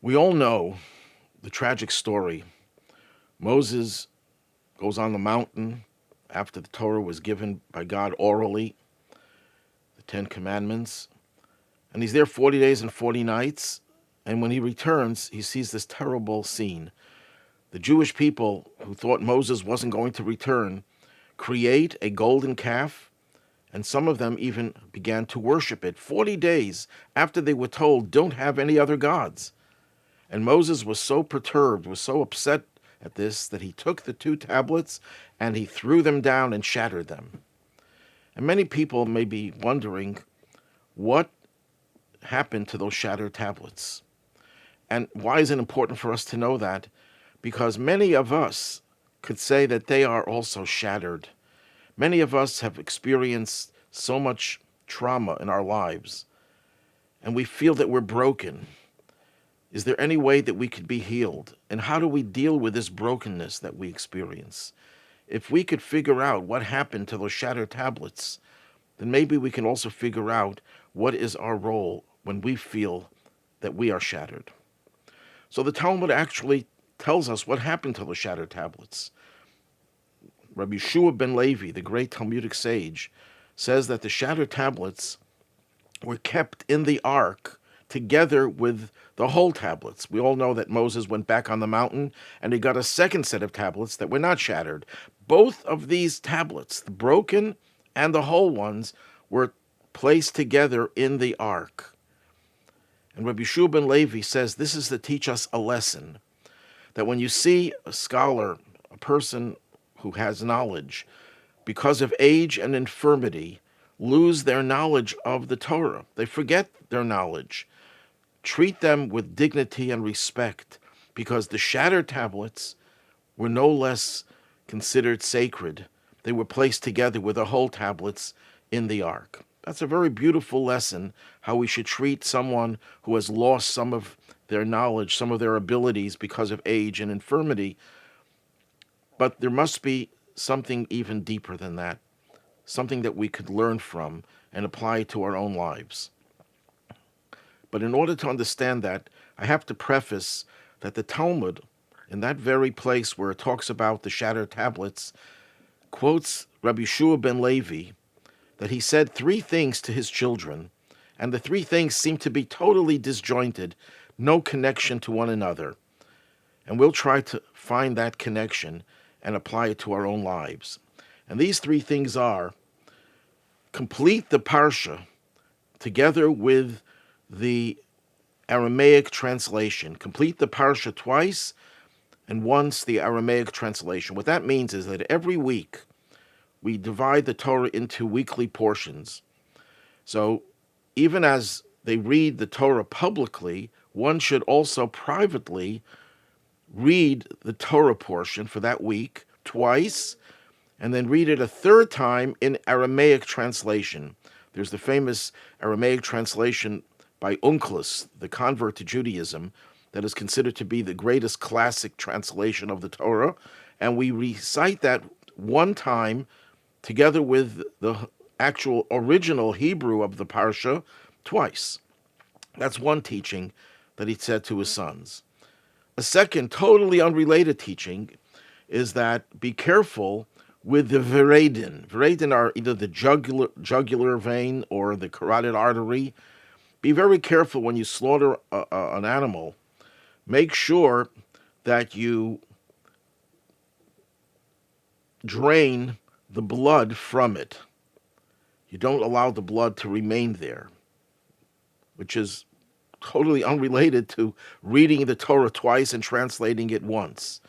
We all know the tragic story. Moses goes on the mountain after the Torah was given by God orally, the Ten Commandments, and he's there 40 days and 40 nights. And when he returns, he sees this terrible scene. The Jewish people who thought Moses wasn't going to return create a golden calf, and some of them even began to worship it 40 days after they were told, don't have any other gods. And Moses was so perturbed, was so upset at this, that he took the two tablets and he threw them down and shattered them. And many people may be wondering what happened to those shattered tablets. And why is it important for us to know that? Because many of us could say that they are also shattered. Many of us have experienced so much trauma in our lives, and we feel that we're broken. Is there any way that we could be healed? And how do we deal with this brokenness that we experience? If we could figure out what happened to those shattered tablets, then maybe we can also figure out what is our role when we feel that we are shattered. So the Talmud actually tells us what happened to the shattered tablets. Rabbi Yeshua ben Levi, the great Talmudic sage, says that the shattered tablets were kept in the ark together with the whole tablets. We all know that Moses went back on the mountain and he got a second set of tablets that were not shattered. Both of these tablets, the broken and the whole ones, were placed together in the ark. And Rabbi Yeshua ben Levi says this is to teach us a lesson, that when you see a scholar, a person who has knowledge, because of age and infirmity, lose their knowledge of the Torah, they forget their knowledge, treat them with dignity and respect, because the shattered tablets were no less considered sacred. They were placed together with the whole tablets in the ark. That's a very beautiful lesson, how we should treat someone who has lost some of their knowledge, some of their abilities because of age and infirmity. But there must be something even deeper than that, something that we could learn from and apply to our own lives. But in order to understand that, I have to preface that the Talmud, in that very place where it talks about the shattered tablets, quotes Rabbi Yeshua ben Levi, that he said three things to his children, and the three things seem to be totally disjointed, no connection to one another. And we'll try to find that connection and apply it to our own lives. And these three things are: complete the Parsha together with the Aramaic translation. Complete the Parsha twice and once the Aramaic translation. What that means is that every week we divide the Torah into weekly portions. So even as they read the Torah publicly, one should also privately read the Torah portion for that week twice, and then read it a third time in Aramaic translation. There's the famous Aramaic translation by Onkelos, the convert to Judaism, that is considered to be the greatest classic translation of the Torah, and we recite that one time together with the actual original Hebrew of the Parsha twice. That's one teaching that he said to his sons. A second, totally unrelated teaching is that be careful with the veredin. Veredin are either the jugular vein or the carotid artery. Be very careful when you slaughter an animal. Make sure that you drain the blood from it. You don't allow the blood to remain there, which is totally unrelated to reading the Torah twice and translating it once.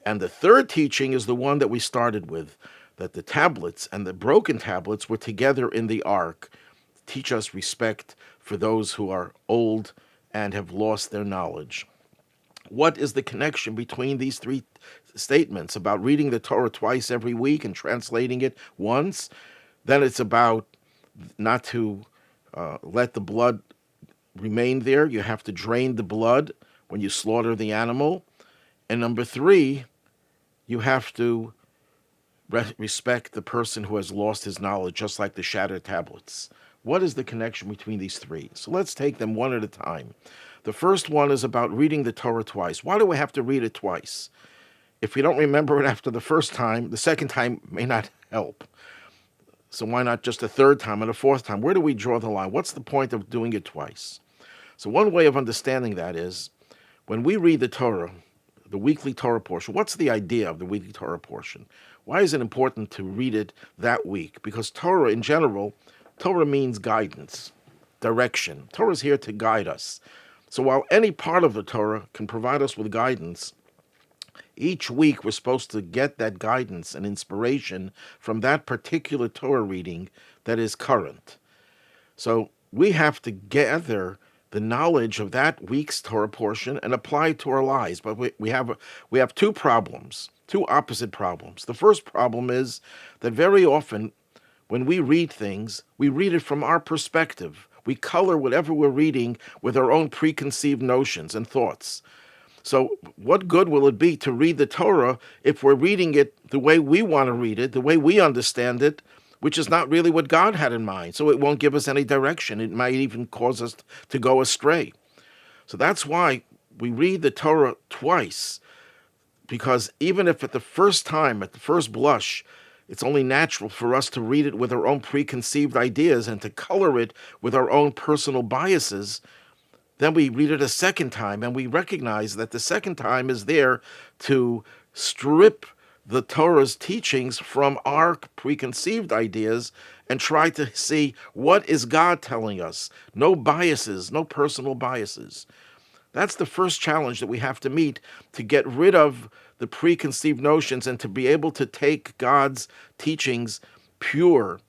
And the third teaching is the one that we started with, that the tablets and the broken tablets were together in the ark. Teach us respect for those who are old and have lost their knowledge. What is the connection between these three statements about reading the Torah twice every week and translating it once? Then it's about not to let the blood remain there. You have to drain the blood when you slaughter the animal. And number three, you have to respect the person who has lost his knowledge, just like the shattered tablets. What is the connection between these three? So let's take them one at a time. The first one is about reading the Torah twice. Why do we have to read it twice? If we don't remember it after the first time, the second time may not help. So why not just a third time and a fourth time? Where do we draw the line? What's the point of doing it twice? So one way of understanding that is when we read the Torah, the weekly Torah portion, what's the idea of the weekly Torah portion? Why is it important to read it that week? Because Torah in general, Torah means guidance, direction. Torah is here to guide us. So while any part of the Torah can provide us with guidance, each week we're supposed to get that guidance and inspiration from that particular Torah reading that is current. So we have to gather the knowledge of that week's Torah portion and apply it to our lives. But we have two problems, two opposite problems. The first problem is that very often when we read things, we read it from our perspective. We color whatever we're reading with our own preconceived notions and thoughts. So what good will it be to read the Torah if we're reading it the way we want to read it, the way we understand it, which is not really what God had in mind? So it won't give us any direction. It might even cause us to go astray. So that's why we read the Torah twice, because even if at the first time, at the first blush, it's only natural for us to read it with our own preconceived ideas and to color it with our own personal biases, then we read it a second time and we recognize that the second time is there to strip the Torah's teachings from our preconceived ideas and try to see what is God telling us. No biases, no personal biases. That's the first challenge that we have to meet, to get rid of the preconceived notions and to be able to take God's teachings pure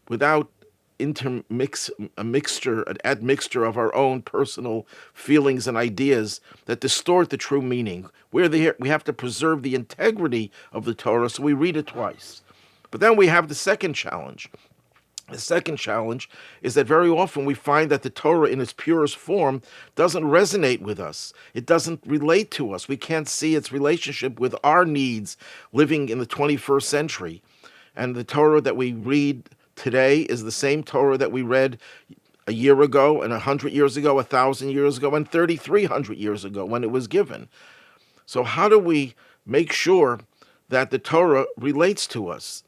without an admixture of our own personal feelings and ideas that distort the true meaning. We have to preserve the integrity of the Torah, so we read it twice. But then we have the second challenge. The second challenge is that very often we find that the Torah in its purest form doesn't resonate with us. It doesn't relate to us. We can't see its relationship with our needs living in the 21st century. And the Torah that we read today is the same Torah that we read a year ago and 100 years ago, 1,000 years ago, and 3,300 years ago when it was given. So how do we make sure that the Torah relates to us,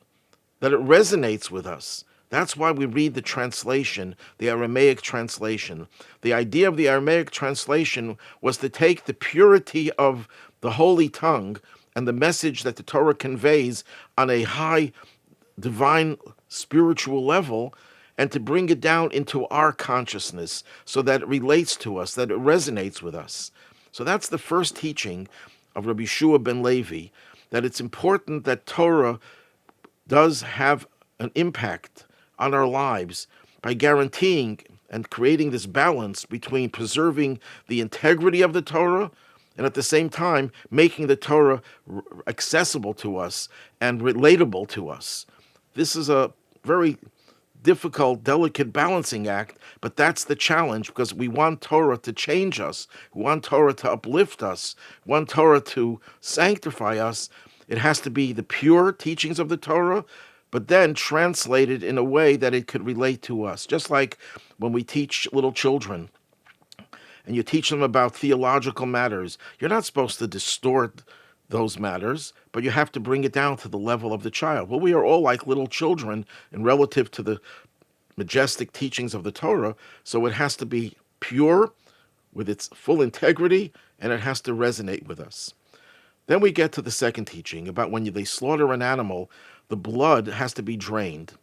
that it resonates with us? That's why we read the translation, the Aramaic translation. The idea of the Aramaic translation was to take the purity of the holy tongue and the message that the Torah conveys on a high divine spiritual level and to bring it down into our consciousness so that it relates to us, that it resonates with us. So that's the first teaching of Rabbi Shua ben Levi, that it's important that Torah does have an impact on our lives by guaranteeing and creating this balance between preserving the integrity of the Torah and at the same time making the Torah accessible to us and relatable to us. This is a very difficult, delicate balancing act, but that's the challenge, because we want Torah to change us. We want Torah to uplift us. We want Torah to sanctify us. It has to be the pure teachings of the Torah, but then translated in a way that it could relate to us. Just like when we teach little children and you teach them about theological matters, you're not supposed to distort those matters, but you have to bring it down to the level of the child. Well, we are all like little children in relative to the majestic teachings of the Torah, so it has to be pure with its full integrity, and it has to resonate with us. Then we get to the second teaching about when they slaughter an animal, the blood has to be drained.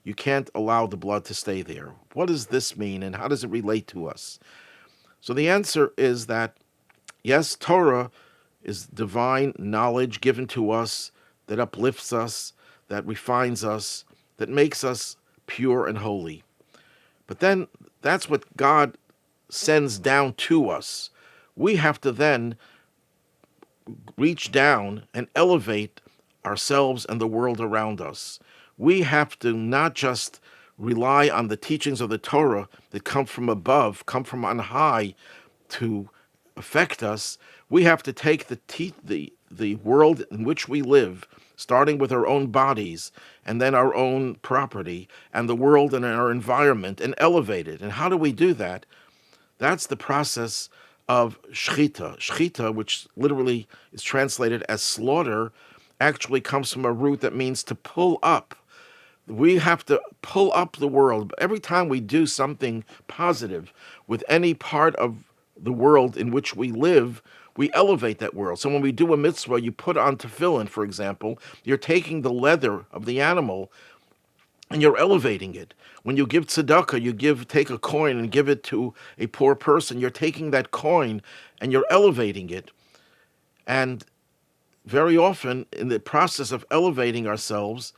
You can't allow the blood to stay there. What does this mean, and how does it relate to us? So the answer is that, yes, Torah is divine knowledge given to us that uplifts us, that refines us, that makes us pure and holy. But then that's what God sends down to us. We have to then reach down and elevate ourselves and the world around us. We have to not just rely on the teachings of the Torah that come from above, come from on high to affect us. We have to take the world in which we live, starting with our own bodies and then our own property and the world and our environment, and elevate it. And how do we do that? That's the process of shchita. Shchita, which literally is translated as slaughter, actually comes from a root that means to pull up. We have to pull up the world. Every time we do something positive with any part of the world in which we live, we elevate that world. So when we do a mitzvah, you put on tefillin, for example, you're taking the leather of the animal and you're elevating it. When you give tzedakah, take a coin and give it to a poor person, you're taking that coin and you're elevating it. And very often in the process of elevating ourselves,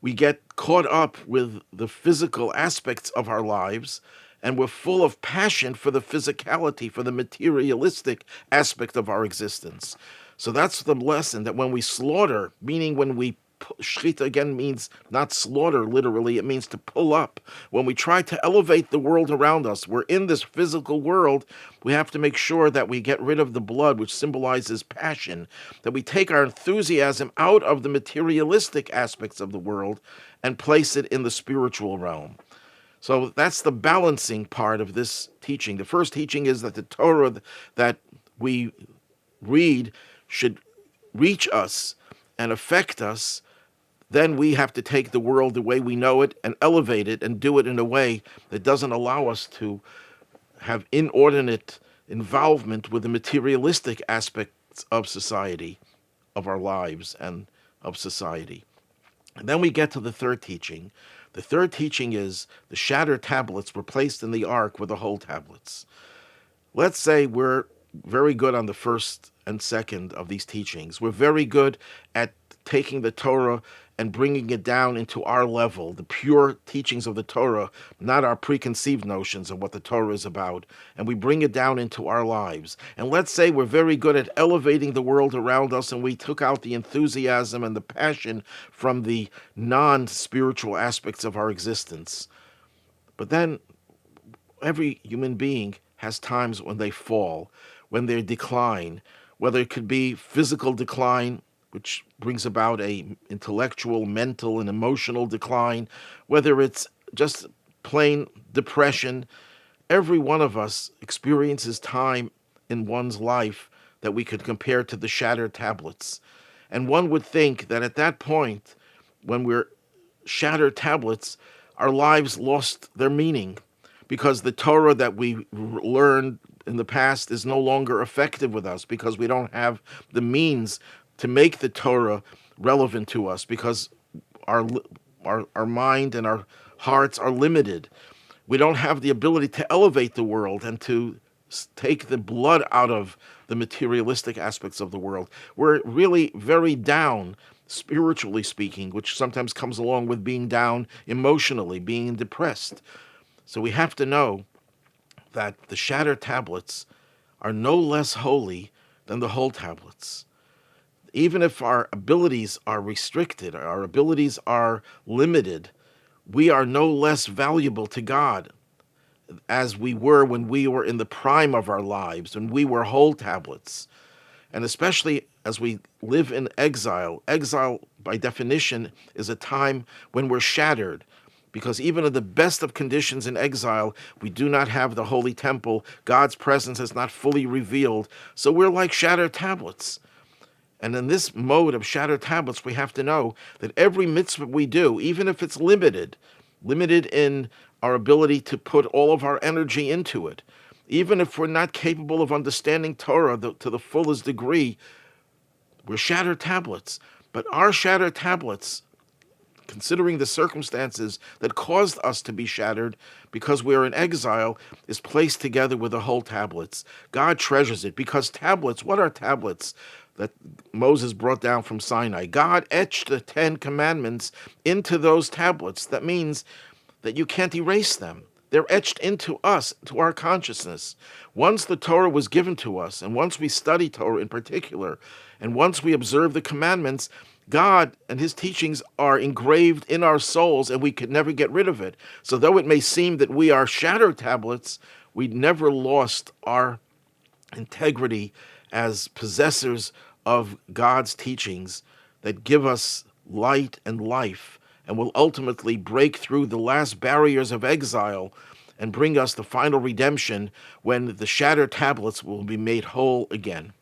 we get caught up with the physical aspects of our lives, and we're full of passion for the physicality, for the materialistic aspect of our existence. So that's the lesson, that when we slaughter, meaning when we shechita again means not slaughter literally, it means to pull up. When we try to elevate the world around us, we're in this physical world, we have to make sure that we get rid of the blood, which symbolizes passion, that we take our enthusiasm out of the materialistic aspects of the world and place it in the spiritual realm. So that's the balancing part of this teaching. The first teaching is that the Torah that we read should reach us and affect us. Then we have to take the world the way we know it and elevate it and do it in a way that doesn't allow us to have inordinate involvement with the materialistic aspects of society, of our lives and of society. And then we get to the third teaching. The third teaching is the shattered tablets were placed in the ark with the whole tablets. Let's say we're very good on the first and second of these teachings. We're very good at taking the Torah and bringing it down into our level, the pure teachings of the Torah, not our preconceived notions of what the Torah is about, and we bring it down into our lives. And let's say we're very good at elevating the world around us, and we took out the enthusiasm and the passion from the non-spiritual aspects of our existence. But then every human being has times when they fall, when they decline, whether it could be physical decline, which brings about a intellectual, mental, and emotional decline, whether it's just plain depression. Every one of us experiences time in one's life that we could compare to the shattered tablets. And one would think that at that point, when we're shattered tablets, our lives lost their meaning, because the Torah that we learned in the past is no longer effective with us, because we don't have the means to make the Torah relevant to us, because our mind and our hearts are limited. We don't have the ability to elevate the world and to take the blood out of the materialistic aspects of the world. We're really very down, spiritually speaking, which sometimes comes along with being down emotionally, being depressed. So we have to know that the shattered tablets are no less holy than the whole tablets. Even if our abilities are restricted, our abilities are limited, we are no less valuable to God as we were when we were in the prime of our lives, when we were whole tablets. And especially as we live in exile. Exile, by definition, is a time when we're shattered, because even in the best of conditions in exile, we do not have the holy temple. God's presence is not fully revealed. So we're like shattered tablets. And in this mode of shattered tablets, we have to know that every mitzvah we do, even if it's limited in our ability to put all of our energy into it, even if we're not capable of understanding Torah to the fullest degree, we're shattered tablets. But our shattered tablets, considering the circumstances that caused us to be shattered because we're in exile, is placed together with the whole tablets. God treasures it, because tablets, what are tablets that Moses brought down from Sinai? God etched the 10 commandments into those tablets. That means that you can't erase them. They're etched into us, to our consciousness. Once the Torah was given to us, and once we study Torah in particular, and once we observe the commandments, God and his teachings are engraved in our souls, and we could never get rid of it. So though it may seem that we are shattered tablets, we never lost our integrity as possessors of God's teachings that give us light and life, and will ultimately break through the last barriers of exile and bring us the final redemption when the shattered tablets will be made whole again.